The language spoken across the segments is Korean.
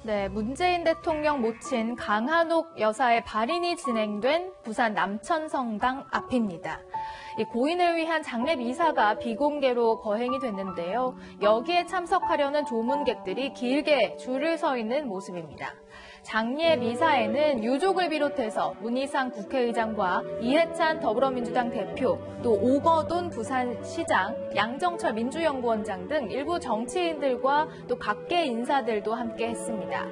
네, 문재인 대통령 모친 강한옥 여사의 발인이 진행된 부산 남천성당 앞입니다. 이 고인을 위한 장례 미사가 비공개로 거행이 됐는데요. 여기에 참석하려는 조문객들이 길게 줄을 서 있는 모습입니다. 장례 미사에는 유족을 비롯해서 문희상 국회의장과 이해찬 더불어민주당 대표, 또 오거돈 부산시장, 양정철 민주연구원장 등 일부 정치인들과 또 각계 인사들도 함께 했습니다.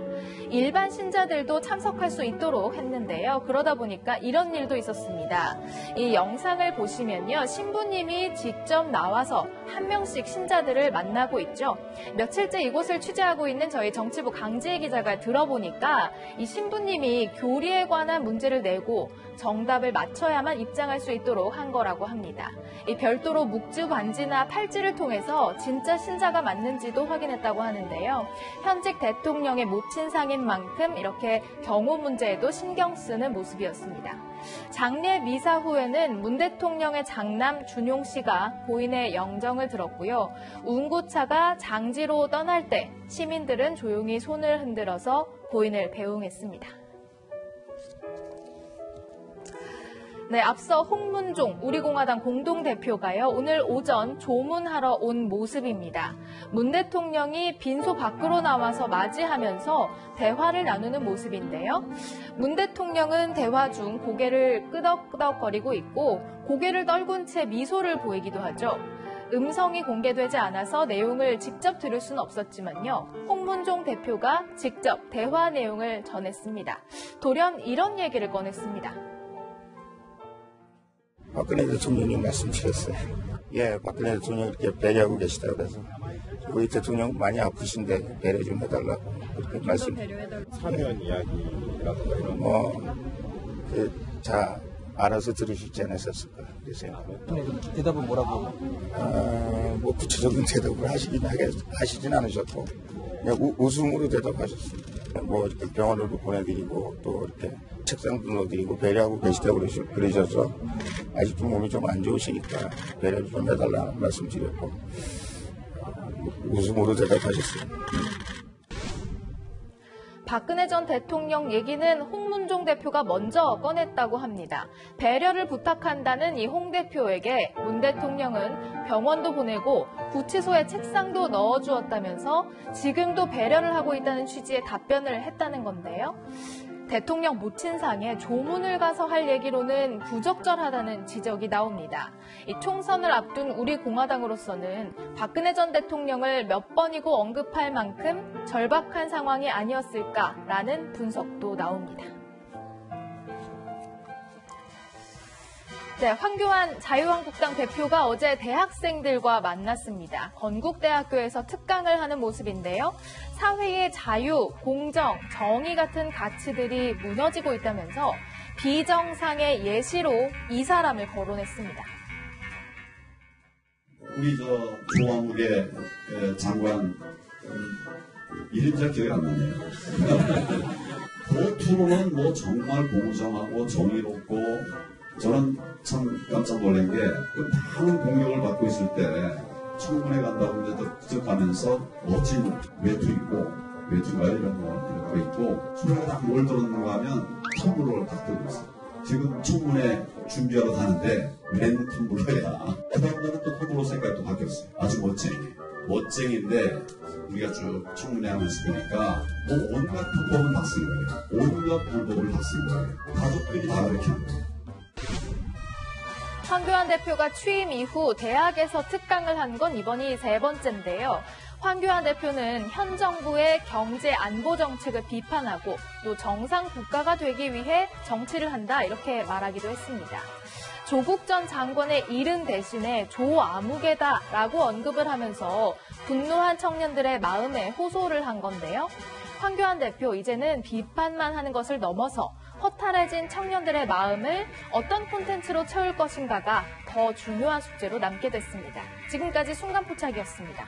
일반 신자들도 참석할 수 있도록 했는데요. 그러다 보니까 이런 일도 있었습니다. 이 영상을 보시면요. 신부님이 직접 나와서 한 명씩 신자들을 만나고 있죠. 며칠째 이곳을 취재하고 있는 저희 정치부 강지혜 기자가 들어보니까 이 신부님이 교리에 관한 문제를 내고 정답을 맞춰야만 입장할 수 있도록 한 거라고 합니다. 이 별도로 묵주 반지나 팔찌를 통해서 진짜 신자가 맞는지도 확인했다고 하는데요. 현직 대통령의 모친상인 만큼 이렇게 경호 문제에도 신경 쓰는 모습이었습니다. 장례 미사 후에는 문 대통령의 장남 준용 씨가 고인의 영정을 들었고요. 운구차가 장지로 떠날 때 시민들은 조용히 손을 흔들어서 고인을 배웅했습니다. 네, 앞서 홍문종 우리공화당 공동대표가요, 오늘 오전 조문하러 온 모습입니다. 문 대통령이 빈소 밖으로 나와서 맞이하면서 대화를 나누는 모습인데요. 문 대통령은 대화 중 고개를 끄덕끄덕거리고 있고 고개를 떨군 채 미소를 보이기도 하죠. 음성이 공개되지 않아서 내용을 직접 들을 수는 없었지만요. 홍문종 대표가 직접 대화 내용을 전했습니다. 돌연 이런 얘기를 꺼냈습니다. 박근혜 대통령님 말씀드렸어요. 예, 박근혜 대통령 이렇게 배려하고 계시다고 그래서 우리 대통령 많이 아프신데 배려 좀 해달라고 그렇게 말씀. 사면 이야기라든가 이런 자 알아서 들으시지 않으셨을까 그래서요. 대답은 뭐라고? 뭐 구체적인 대답을 하시진 않으셨고 그냥 웃음으로 대답하셨습니다. 뭐 이렇게 병원으로 보내드리고 또 이렇게 책상도 넣어드리고 배려하고 계시다고 그러셔서 아직도 몸이 좀 안 좋으시니까 배려 좀 해달라는 말씀드렸고 웃음으로 대답하셨습니다. 박근혜 전 대통령 얘기는 홍문종 대표가 먼저 꺼냈다고 합니다. 배려를 부탁한다는 이 홍 대표에게 문 대통령은 병원도 보내고 구치소에 책상도 넣어주었다면서 지금도 배려를 하고 있다는 취지의 답변을 했다는 건데요. 대통령 모친상에 조문을 가서 할 얘기로는 부적절하다는 지적이 나옵니다. 이 총선을 앞둔 우리 공화당으로서는 박근혜 전 대통령을 몇 번이고 언급할 만큼 절박한 상황이 아니었을까라는 분석도 나옵니다. 네, 황교안 자유한국당 대표가 어제 대학생들과 만났습니다. 건국대학교에서 특강을 하는 모습인데요. 사회의 자유, 공정, 정의 같은 가치들이 무너지고 있다면서 비정상의 예시로 이 사람을 거론했습니다. 우리 조광욱의 장관 이름 잘 기억이 안 나네요. 겉으로는 뭐 정말 공정하고 정의롭고 저는 참 깜짝 놀란 게 그 많은 공격을 받고 있을 때 청문회 간다고 이제 가면서 멋진 외투가 이런 거 있고 청문회 딱 뭘 들었는가 하면 텀블러를 딱 들고 있어요. 지금 청문회 준비하러 가는데 맨 텀블러야. 그 다음에는 또 텀블러 색깔이 또 바뀌었어요. 아주 멋쟁인데 우리가 쭉 청문회 하면서 보니까 뭐 온갖 불법을 다 쓴 거예요. 온갖 불법을 다 쓴 거예요. 가족들이 다 그렇게 한 거예요. 황교안 대표가 취임 이후 대학에서 특강을 한 건 이번이 3번째인데요. 황교안 대표는 현 정부의 경제 안보 정책을 비판하고 또 정상 국가가 되기 위해 정치를 한다 이렇게 말하기도 했습니다. 조국 전 장관의 이름 대신에 조아무개다라고 언급을 하면서 분노한 청년들의 마음에 호소를 한 건데요. 황교안 대표 이제는 비판만 하는 것을 넘어서 허탈해진 청년들의 마음을 어떤 콘텐츠로 채울 것인가가 더 중요한 숙제로 남게 됐습니다. 지금까지 순간포착이었습니다.